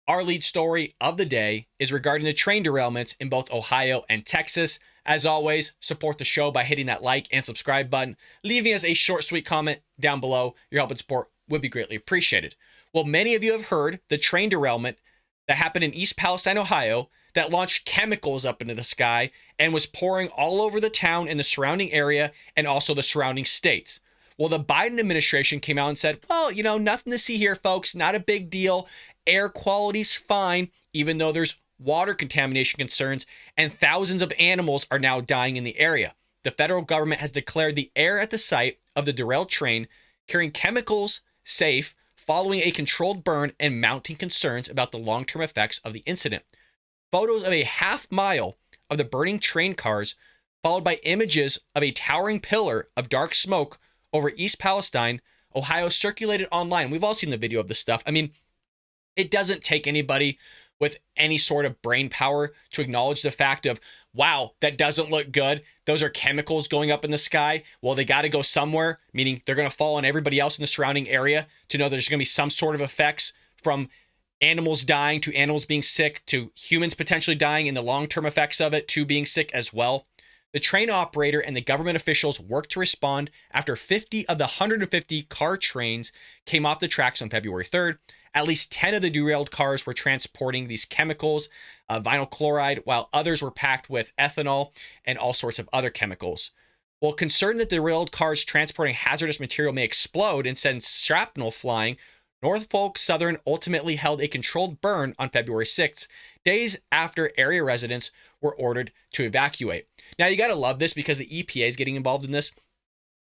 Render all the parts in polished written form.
Our lead story of the day is regarding the train derailments in both Ohio and Texas. As always, support the show by hitting that like and subscribe button, leaving us a short, sweet comment down below. Your help and support would be greatly appreciated. Well, many of you have heard the train derailment that happened in East Palestine, Ohio, that launched chemicals up into the sky and was pouring all over the town and the surrounding area and also the surrounding states. Well, the Biden administration came out and said, well, nothing to see here, folks. Not a big deal. Air quality's fine, even though there's water contamination concerns and thousands of animals are now dying in the area. The federal government has declared the air at the site of the derailed train carrying chemicals safe following a controlled burn and mounting concerns about the long-term effects of the incident. Photos of a half-mile of the burning train cars, followed by images of a towering pillar of dark smoke over East Palestine, Ohio, circulated online. We've all seen the video of this stuff. I mean, it doesn't take anybody with any sort of brain power to acknowledge the fact of, wow, that doesn't look good. Those are chemicals going up in the sky. Well, they got to go somewhere, meaning they're going to fall on everybody else in the surrounding area to know there's going to be some sort of effects from animals dying to animals being sick to humans potentially dying and the long-term effects of it to being sick as well. The train operator and the government officials worked to respond after 50 of the 150 car trains came off the tracks on February 3rd. At least 10 of the derailed cars were transporting these chemicals, vinyl chloride, while others were packed with ethanol and all sorts of other chemicals. Well, concerned that the derailed cars transporting hazardous material may explode and send shrapnel flying, Norfolk Southern ultimately held a controlled burn on February 6th, days after area residents were ordered to evacuate. Now, you got to love this because the EPA is getting involved in this.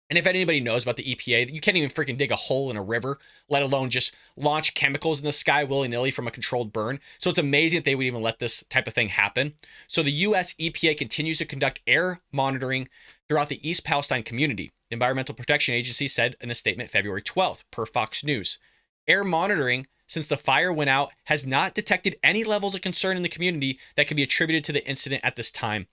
And if anybody knows about the EPA, you can't even freaking dig a hole in a river, let alone just launch chemicals in the sky willy-nilly from a controlled burn. So it's amazing that they would even let this type of thing happen. So the U.S. EPA continues to conduct air monitoring throughout the East Palestine community. The Environmental Protection Agency said in a statement February 12th, per Fox News. Air monitoring, since the fire went out, has not detected any levels of concern in the community that can be attributed to the incident at this time.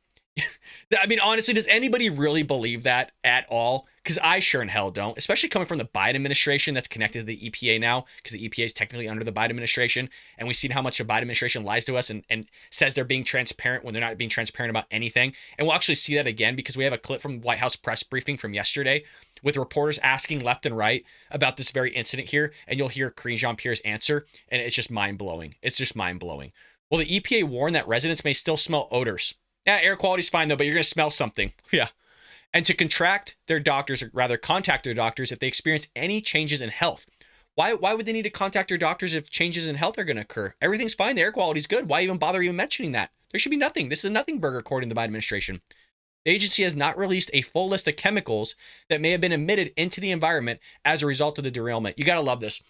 I mean, honestly, does anybody really believe that at all? Because I sure in hell don't, especially coming from the Biden administration that's connected to the EPA now, because the EPA is technically under the Biden administration. And we've seen how much the Biden administration lies to us and says they're being transparent when they're not being transparent about anything. And we'll actually see that again because we have a clip from White House press briefing from yesterday with reporters asking left and right about this very incident here. And you'll hear Karine Jean-Pierre's answer. And it's just mind-blowing. It's just mind-blowing. Well, the EPA warned that residents may still smell odors. Yeah, air quality's fine though, but you're going to smell something. Yeah. And to contact their doctors if they experience any changes in health. Why would they need to contact their doctors if changes in health are going to occur? Everything's fine. The air quality's good. Why even bother even mentioning that? There should be nothing. This is a nothing burger according to the Biden administration. The agency has not released a full list of chemicals that may have been emitted into the environment as a result of the derailment. You got to love this.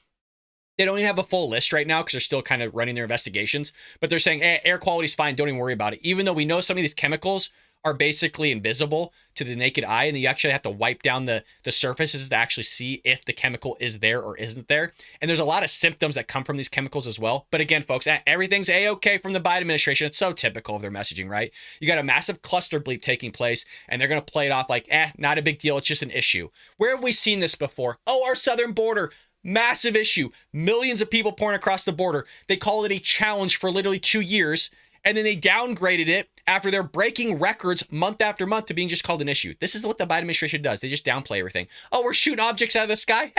They don't even have a full list right now because they're still kind of running their investigations, but they're saying, hey, air quality's fine. Don't even worry about it. Even though we know some of these chemicals are basically invisible to the naked eye, and you actually have to wipe down the surfaces to actually see if the chemical is there or isn't there. And there's a lot of symptoms that come from these chemicals as well. But again, folks, everything's A-okay from the Biden administration. It's so typical of their messaging, right? You got a massive cluster bleep taking place, and they're going to play it off like, not a big deal. It's just an issue. Where have we seen this before? Oh, our southern border. Massive issue. Millions of people pouring across the border. They call it a challenge for literally 2 years. And then they downgraded it after they're breaking records month after month to being just called an issue. This is what the Biden administration does. They just downplay everything. Oh, we're shooting objects out of the sky?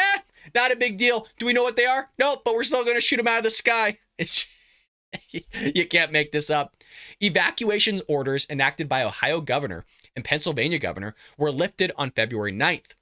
Not a big deal. Do we know what they are? Nope, but we're still going to shoot them out of the sky. You can't make this up. Evacuation orders enacted by Ohio governor and Pennsylvania governor were lifted on February 9th.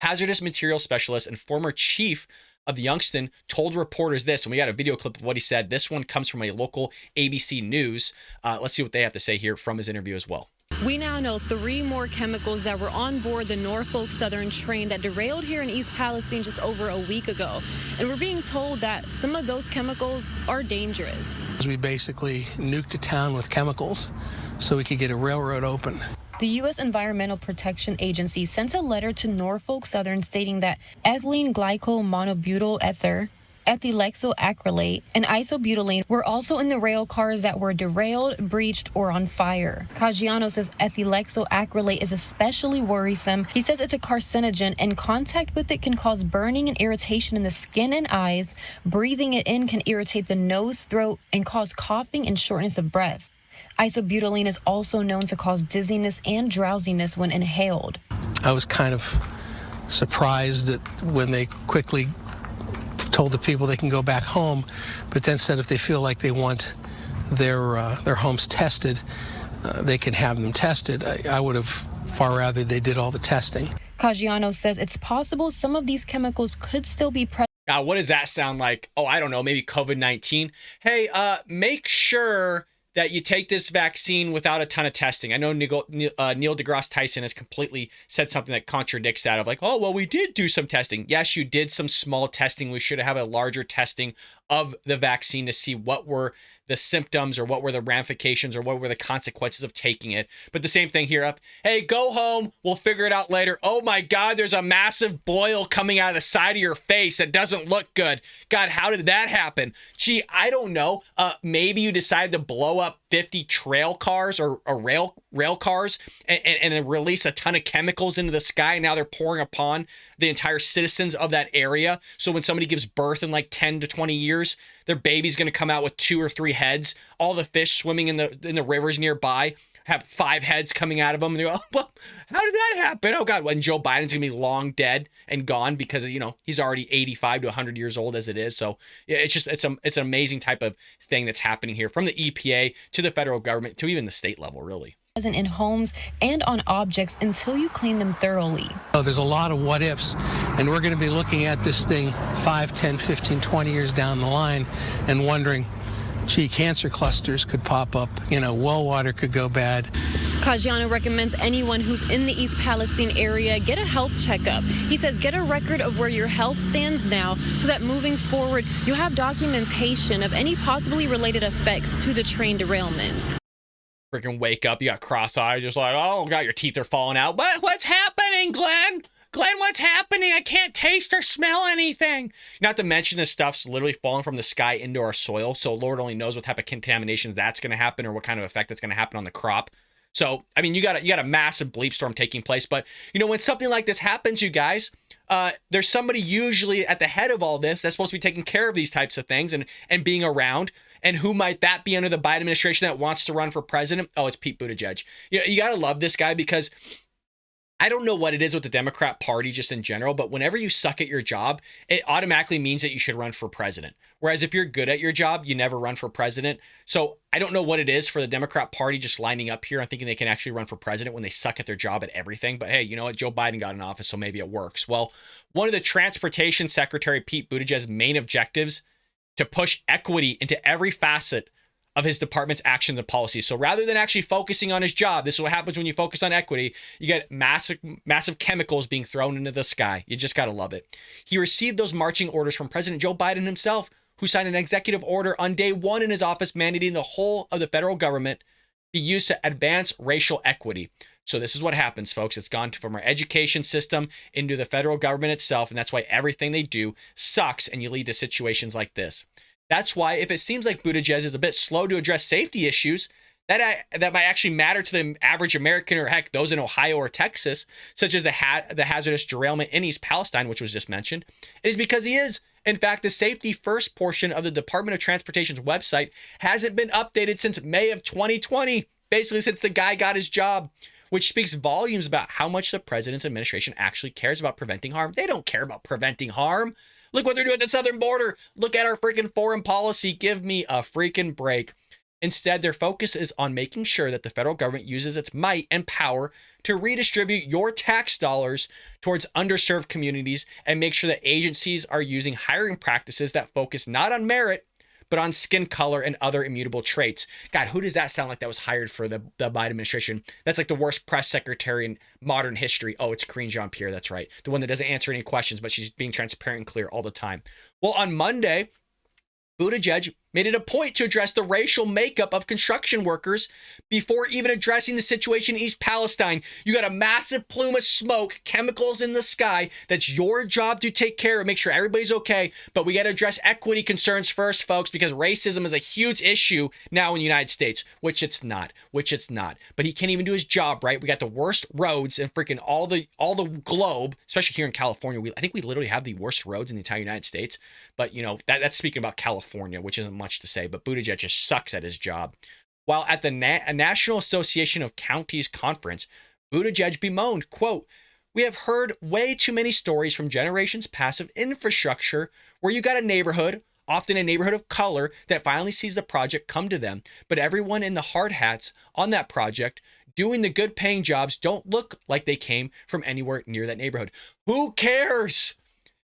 Hazardous material specialist and former chief of the Youngstown told reporters this, and we got a video clip of what he said. This one comes from a local ABC News. Let's see what they have to say here from his interview as well. We now know 3 more chemicals that were on board the Norfolk Southern train that derailed here in East Palestine just over a week ago. And we're being told that some of those chemicals are dangerous. We basically nuked a town with chemicals so we could get a railroad open. The U.S. Environmental Protection Agency sent a letter to Norfolk Southern stating that ethylene glycol monobutyl ether, ethylexyl-acrylate and isobutylene were also in the rail cars that were derailed, breached, or on fire. Caggiano says ethylexyl-acrylate is especially worrisome. He says it's a carcinogen, and contact with it can cause burning and irritation in the skin and eyes. Breathing it in can irritate the nose, throat, and cause coughing and shortness of breath. Isobutylene is also known to cause dizziness and drowsiness when inhaled. I was kind of surprised that when they quickly told the people they can go back home, but then said if they feel like they want their homes tested, they can have them tested. I would have far rather they did all the testing. Caggiano says it's possible some of these chemicals could still be present. Now, what does that sound like? Oh, I don't know, maybe COVID-19. Hey, make sure that you take this vaccine without a ton of testing. I know Neil deGrasse Tyson has completely said something that contradicts that of like, oh, well, we did do some testing. Yes, you did some small testing. We should have a larger testing of the vaccine to see what were the symptoms or what were the ramifications or what were the consequences of taking it. But the same thing here up. Hey, go home. We'll figure it out later. Oh my God, there's a massive boil coming out of the side of your face. That doesn't look good. God, how did that happen? Gee, I don't know. Maybe you decided to blow up 50 trail cars or rail cars and release a ton of chemicals into the sky. Now they're pouring upon the entire citizens of that area. So when somebody gives birth in like 10 to 20 years, their baby's going to come out with 2 or 3 heads. All the fish swimming in the rivers nearby have 5 heads coming out of them. And they're, oh, well, how did that happen? Oh God. When Joe Biden's going to be long dead and gone because, you know, he's already 85 to 100 years old as it is. So yeah, it's an amazing type of thing that's happening here from the EPA to the federal government to even the state level, really. In homes and on objects until you clean them thoroughly. Oh, there's a lot of what ifs, and we're going to be looking at this thing 5, 10, 15, 20 years down the line and wondering, gee, cancer clusters could pop up, well water could go bad. Caggiano recommends anyone who's in the East Palestine area get a health checkup. He says get a record of where your health stands now so that moving forward you have documentation of any possibly related effects to the train derailment. Freaking wake up, you got cross eyes, just like, oh God, your teeth are falling out. What's happening, Glenn? Glenn, what's happening? I can't taste or smell anything. Not to mention this stuff's literally falling from the sky into our soil. So Lord only knows what type of contamination that's going to happen or what kind of effect that's going to happen on the crop. So, I mean, you got a massive bleep storm taking place. But, when something like this happens, you guys, there's somebody usually at the head of all this that's supposed to be taking care of these types of things and being around. And who might that be under the Biden administration that wants to run for president? Oh, it's Pete Buttigieg. You got to love this guy because I don't know what it is with the Democrat Party just in general, but whenever you suck at your job, it automatically means that you should run for president. Whereas if you're good at your job, you never run for president. So I don't know what it is for the Democrat Party just lining up here and thinking they can actually run for president when they suck at their job at everything. But hey, you know what? Joe Biden got in office, so maybe it works. Well, one of the Transportation Secretary Pete Buttigieg's main objectives to push equity into every facet of his department's actions and policies. So rather than actually focusing on his job, this is what happens when you focus on equity. You get massive chemicals being thrown into the sky. You just got to love it. He received those marching orders from President Joe Biden himself, who signed an executive order on day 1 in his office mandating the whole of the federal government be used to advance racial equity. So this is what happens, folks. It's gone from our education system into the federal government itself, and that's why everything they do sucks, and you lead to situations like this. That's why if it seems like Buttigieg is a bit slow to address safety issues that might actually matter to the average American or heck, those in Ohio or Texas, such as the hazardous derailment in East Palestine, which was just mentioned, it is because he is. In fact, the safety first portion of the Department of Transportation's website hasn't been updated since May of 2020, basically since the guy got his job, which speaks volumes about how much the president's administration actually cares about preventing harm. They don't care about preventing harm. Look what they're doing at the southern border. Look at our freaking foreign policy. Give me a freaking break. Instead, their focus is on making sure that the federal government uses its might and power to redistribute your tax dollars towards underserved communities and make sure that agencies are using hiring practices that focus not on merit, but on skin color and other immutable traits. God, who does that sound like that was hired for the Biden administration? That's like the worst press secretary in modern history. Oh, it's Karine Jean-Pierre. That's right. The one that doesn't answer any questions, but she's being transparent and clear all the time. Well, on Monday, Buttigieg made it a point to address the racial makeup of construction workers before even addressing the situation in East Palestine. You got a massive plume of smoke, chemicals in the sky. That's your job to take care of, make sure everybody's okay. But we got to address equity concerns first, folks, because racism is a huge issue now in the United States, which it's not. But he can't even do his job right. We got the worst roads in freaking all the globe, especially here in California. I think we literally have the worst roads in the entire United States. But, you know, that's speaking about California, which isn't much to say. But Buttigieg just sucks at his job. While at the National Association of Counties conference, Buttigieg bemoaned, quote, "We have heard way too many stories from generations past of infrastructure where you got a neighborhood, often a neighborhood of color, that finally sees the project come to them. But everyone in the hard hats on that project doing the good paying jobs don't look like they came from anywhere near that neighborhood." Who cares?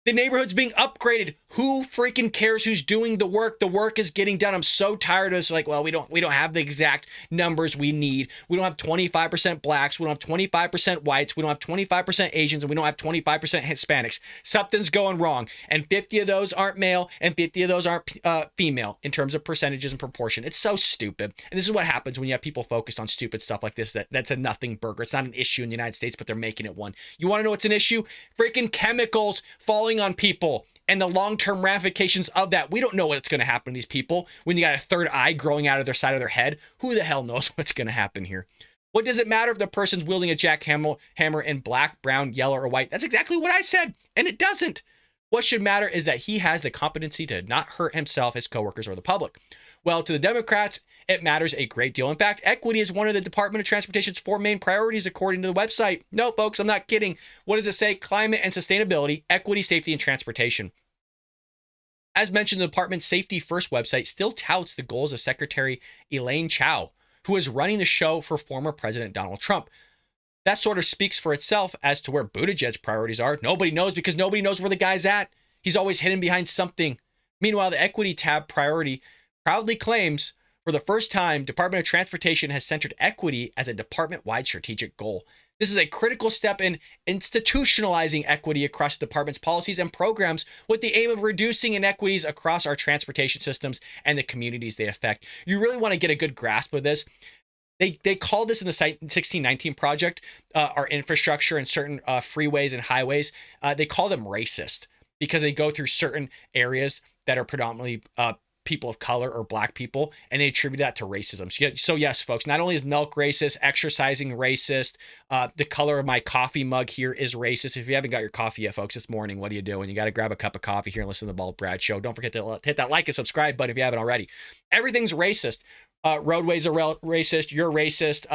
The neighborhood's being upgraded. Who freaking cares who's doing the work? The work is getting done. I'm so tired of this. Like, well, we don't have the exact numbers we need. We don't have 25% blacks. We don't have 25% whites. We don't have 25% Asians, and we don't have 25% Hispanics. Something's going wrong. And 50 of those aren't male, and 50 of those aren't female in terms of percentages and proportion. It's so stupid. And this is what happens when you have people focused on stupid stuff like this. That's a nothing burger. It's not an issue in the United States, but they're making it one. You want to know what's an issue? Freaking chemicals falling on people and the long-term ramifications of that. We don't know what's going to happen to these people when you got a third eye growing out of their side of their head. Who the hell knows what's going to happen here? What does it matter if the person's wielding a jackhammer in black, brown, yellow, or white? That's exactly what I said, and it doesn't. What should matter is that he has the competency to not hurt himself, his coworkers, or the public. Well, to the Democrats, it matters a great deal. In fact, equity is one of the Department of Transportation's 4 main priorities, according to the website. No, folks, I'm not kidding. What does it say? Climate and sustainability, equity, safety, and transportation. As mentioned, the department's Safety First website still touts the goals of Secretary Elaine Chao, who is running the show for former President Donald Trump. That sort of speaks for itself as to where Buttigieg's priorities are. Nobody knows, because nobody knows where the guy's at. He's always hidden behind something. Meanwhile, the equity tab priority proudly claims, for the first time, Department of Transportation has centered equity as a department-wide strategic goal. This is a critical step in institutionalizing equity across the department's policies and programs with the aim of reducing inequities across our transportation systems and the communities they affect. You really want to get a good grasp of this. They call this in the 1619 project, our infrastructure and certain freeways and highways, they call them racist because they go through certain areas that are predominantly people of color or black people, and they attribute that to racism. So yes, folks, not only is milk racist, exercising racist, the color of my coffee mug here is racist. If you haven't got your coffee yet, folks, it's morning. What are you doing? You got to grab a cup of coffee here and listen to the Bald Brad Show. Don't forget to hit that like and subscribe button if you haven't already. Everything's racist. Roadways are racist. You're racist.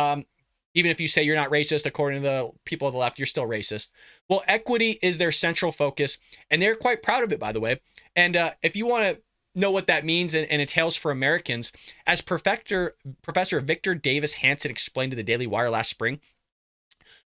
Even if you say you're not racist, according to the people of the left, you're still racist. Well, equity is their central focus, and they're quite proud of it, by the way. And if you want to know what that means and entails for Americans, as Professor Victor Davis Hanson explained to the Daily Wire last spring,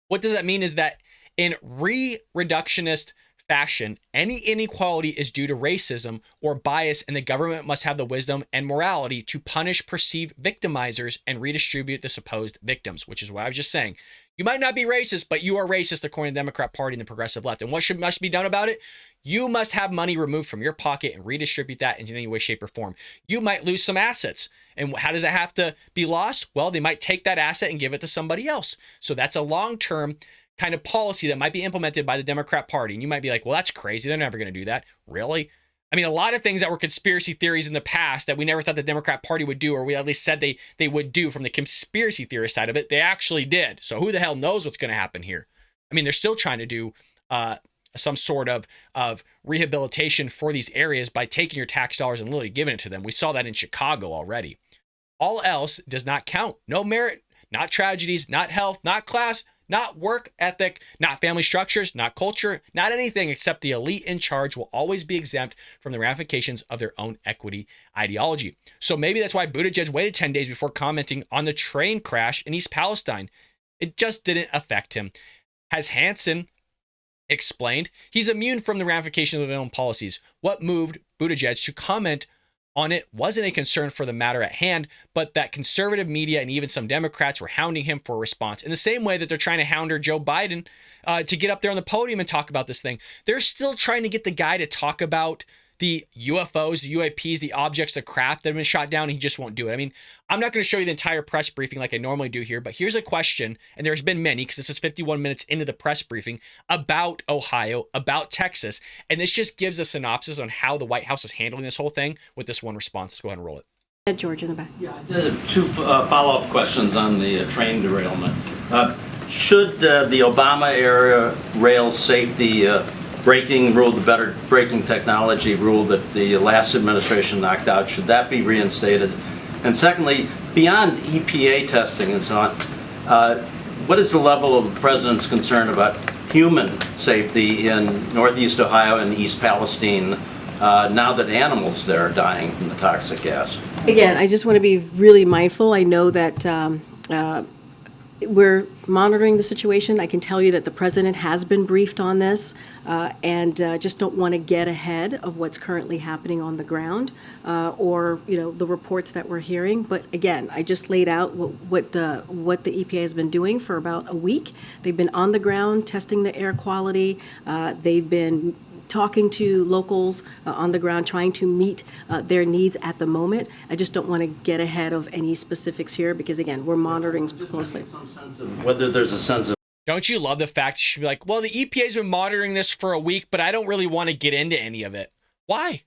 what does that mean is that in reductionist fashion, any inequality is due to racism or bias, and the government must have the wisdom and morality to punish perceived victimizers and redistribute the supposed victims, which is what I was just saying. You might not be racist, but you are racist according to the Democrat Party and the progressive left. And what must be done about it? You must have money removed from your pocket and redistribute that in any way, shape, or form. You might lose some assets. And how does it have to be lost? Well, they might take that asset and give it to somebody else. So that's a long-term kind of policy that might be implemented by the Democrat Party. And you might be like, well, that's crazy. They're never going to do that. Really? I mean, a lot of things that were conspiracy theories in the past that we never thought the Democrat Party would do, or we at least said they would do from the conspiracy theorist side of it, they actually did. So who the hell knows what's going to happen here? I mean, they're still trying to do some sort of rehabilitation for these areas by taking your tax dollars and literally giving it to them. We saw that in Chicago already. All else does not count. No merit, not tragedies, not health, not class, not work ethic, not family structures, not culture, not anything except the elite in charge will always be exempt from the ramifications of their own equity ideology. So maybe that's why Buttigieg waited 10 days before commenting on the train crash in East Palestine. It just didn't affect him. As Hanson explained, he's immune from the ramifications of his own policies. What moved Buttigieg to comment on it wasn't a concern for the matter at hand, but that conservative media and even some Democrats were hounding him for a response. In the same way that they're trying to hound Joe Biden to get up there on the podium and talk about this thing. They're still trying to get the guy to talk about the UFOs, the UAPs, the objects, the craft that have been shot down, and he just won't do it. I mean, I'm not going to show you the entire press briefing like I normally do here, but here's a question, and there's been many, because this is 51 minutes into the press briefing, about Ohio, about Texas, and this just gives a synopsis on how the White House is handling this whole thing with this one response. Let's go ahead and roll it. George in the back. Yeah, I did two follow-up questions on the train derailment. Should the Obama-era rail safety braking rule, the better braking technology rule that the last administration knocked out, should that be reinstated? And secondly, beyond EPA testing and so on, what is the level of the president's concern about human safety in Northeast Ohio and East Palestine now that animals there are dying from the toxic gas? Again, I just want to be really mindful. I know that we're monitoring the situation. I can tell you that the president has been briefed on this, and just don't want to get ahead of what's currently happening on the ground, or the reports that we're hearing. But again, I just laid out what the EPA has been doing for about a week. They've been on the ground testing the air quality. They've been talking to locals on the ground, trying to meet their needs at the moment. I just don't want to get ahead of any specifics here because, again, we're monitoring closely. Some sense of whether there's a sense of. Don't you love the fact she should be like, well, the EPA's been monitoring this for a week, but I don't really want to get into any of it. Why?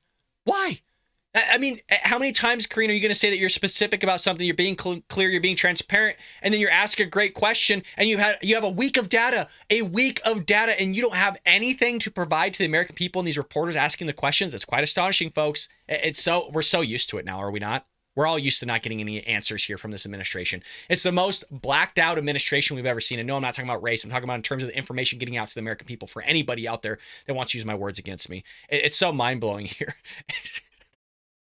I mean, how many times, Karina, are you going to say that you're specific about something, you're being clear, you're being transparent, and then you're asking a great question, and you have a week of data, and you don't have anything to provide to the American people and these reporters asking the questions? It's quite astonishing, folks. We're so used to it now, are we not? We're all used to not getting any answers here from this administration. It's the most blacked out administration we've ever seen. And no, I'm not talking about race. I'm talking about in terms of the information getting out to the American people for anybody out there that wants to use my words against me. It's so mind-blowing here.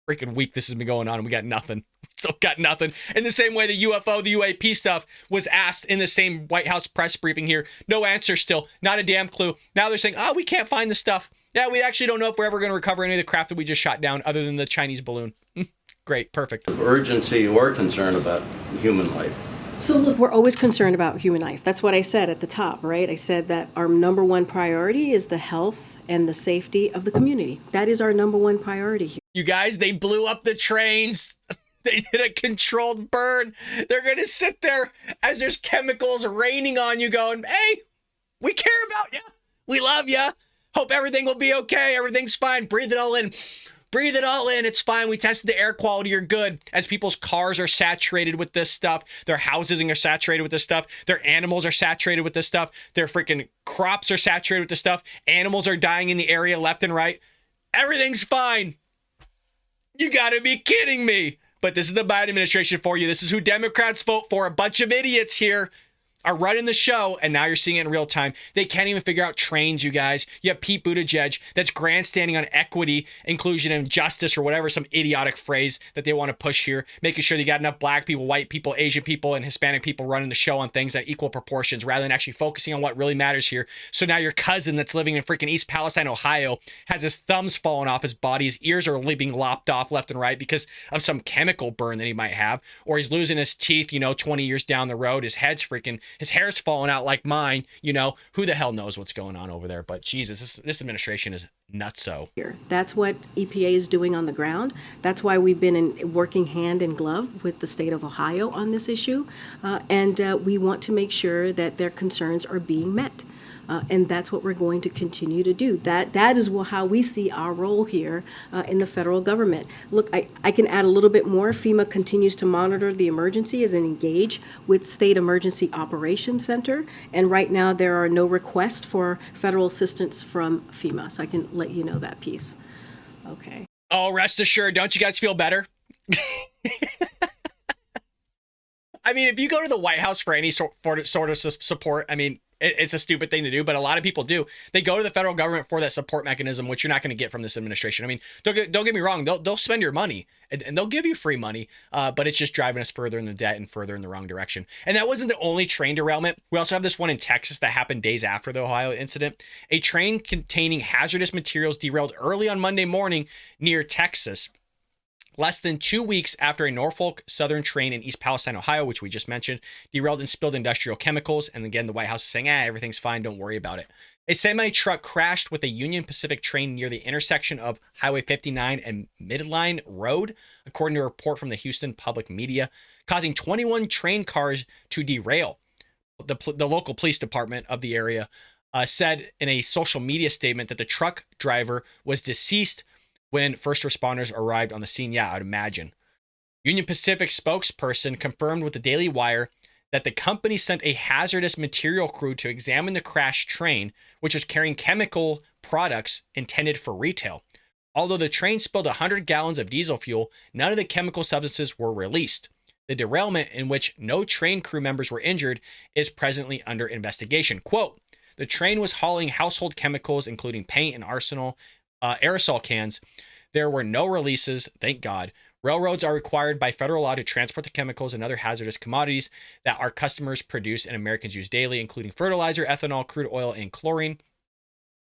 Freaking week this has been going on and we got nothing. Still got nothing. In the same way the UFO, the UAP stuff was asked in the same White House press briefing here. No answer still. Not a damn clue. Now they're saying, we can't find the stuff. Yeah, we actually don't know if we're ever going to recover any of the craft that we just shot down other than the Chinese balloon. Great. Perfect. Urgency or concern about human life. So look, we're always concerned about human life. That's what I said at the top, right? I said that our number one priority is the health and the safety of the community. That is our number one priority here. You guys, they blew up the trains. They did a controlled burn. They're going to sit there as there's chemicals raining on you going, hey, we care about you. We love you. Hope everything will be okay. Everything's fine. Breathe it all in. Breathe it all in. It's fine. We tested the air quality. You're good. As people's cars are saturated with this stuff, their houses are saturated with this stuff, their animals are saturated with this stuff, their freaking crops are saturated with this stuff, animals are dying in the area left and right. Everything's fine. You gotta be kidding me. But this is the Biden administration for you. This is who Democrats vote for. A bunch of idiots here are running the show, and now you're seeing it in real time. They can't even figure out trains, you guys. You have Pete Buttigieg that's grandstanding on equity, inclusion, and justice, or whatever, some idiotic phrase that they want to push here, making sure they got enough black people, white people, Asian people, and Hispanic people running the show on things at equal proportions rather than actually focusing on what really matters here. So now your cousin that's living in freaking East Palestine, Ohio, has his thumbs falling off his body. His ears are being lopped off left and right because of some chemical burn that he might have, or he's losing his teeth, 20 years down the road. His hair's falling out like mine. Who the hell knows what's going on over there? But Jesus, this administration is nutso. That's what EPA is doing on the ground. That's why we've been working hand in glove with the state of Ohio on this issue. And we want to make sure that their concerns are being met. And that's what we're going to continue to do. That is how we see our role here in the federal government. Look, I can add a little bit more. FEMA continues to monitor the emergency and engage with State Emergency Operations Center. And right now there are no requests for federal assistance from FEMA. So I can let you know that piece. Okay. Oh, rest assured. Don't you guys feel better? I mean, if you go to the White House for any sort of support, I mean, it's a stupid thing to do, but a lot of people do. They go to the federal government for that support mechanism, which you're not going to get from this administration. I mean, don't get me wrong. They'll spend your money and they'll give you free money, but it's just driving us further in the debt and further in the wrong direction. And that wasn't the only train derailment. We also have this one in Texas that happened days after the Ohio incident. A train containing hazardous materials derailed early on Monday morning near Texas, less than 2 weeks after a Norfolk Southern train in East Palestine, Ohio, which we just mentioned, derailed and spilled industrial chemicals. And again, the White House is saying, everything's fine. Don't worry about it. A semi-truck crashed with a Union Pacific train near the intersection of Highway 59 and Midline Road, according to a report from the Houston Public Media, causing 21 train cars to derail. The local police department of the area said in a social media statement that the truck driver was deceased when first responders arrived on the scene. Yeah, I'd imagine. Union Pacific spokesperson confirmed with the Daily Wire that the company sent a hazardous material crew to examine the crashed train, which was carrying chemical products intended for retail. Although the train spilled 100 gallons of diesel fuel, none of the chemical substances were released. The derailment, in which no train crew members were injured, is presently under investigation. Quote, the train was hauling household chemicals, including paint and aerosol cans. There were no releases, thank God. Railroads are required by federal law to transport the chemicals and other hazardous commodities that our customers produce and Americans use daily, including fertilizer, ethanol, crude oil, and chlorine.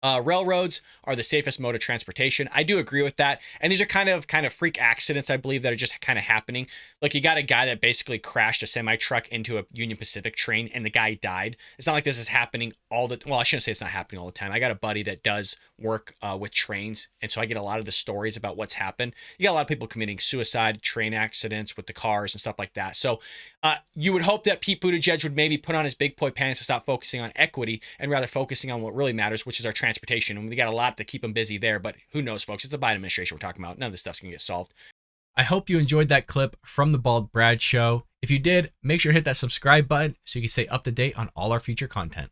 Railroads are the safest mode of transportation. I do agree with that. And these are kind of freak accidents, I believe, that are just kind of happening. Like, you got a guy that basically crashed a semi-truck into a Union Pacific train and the guy died. It's not like this is happening well, I shouldn't say it's not happening all the time. I got a buddy that does work with trains, and so I get a lot of the stories about what's happened. You got a lot of people committing suicide, train accidents with the cars and stuff like that. So you would hope that Pete Buttigieg would maybe put on his big boy pants and stop focusing on equity and rather focusing on what really matters, which is our transportation. And we got a lot to keep him busy there, but who knows, folks? It's the Biden administration we're talking about. None of this stuff's going to get solved. I hope you enjoyed that clip from the Bald Brad Show. If you did, make sure to hit that subscribe button so you can stay up to date on all our future content.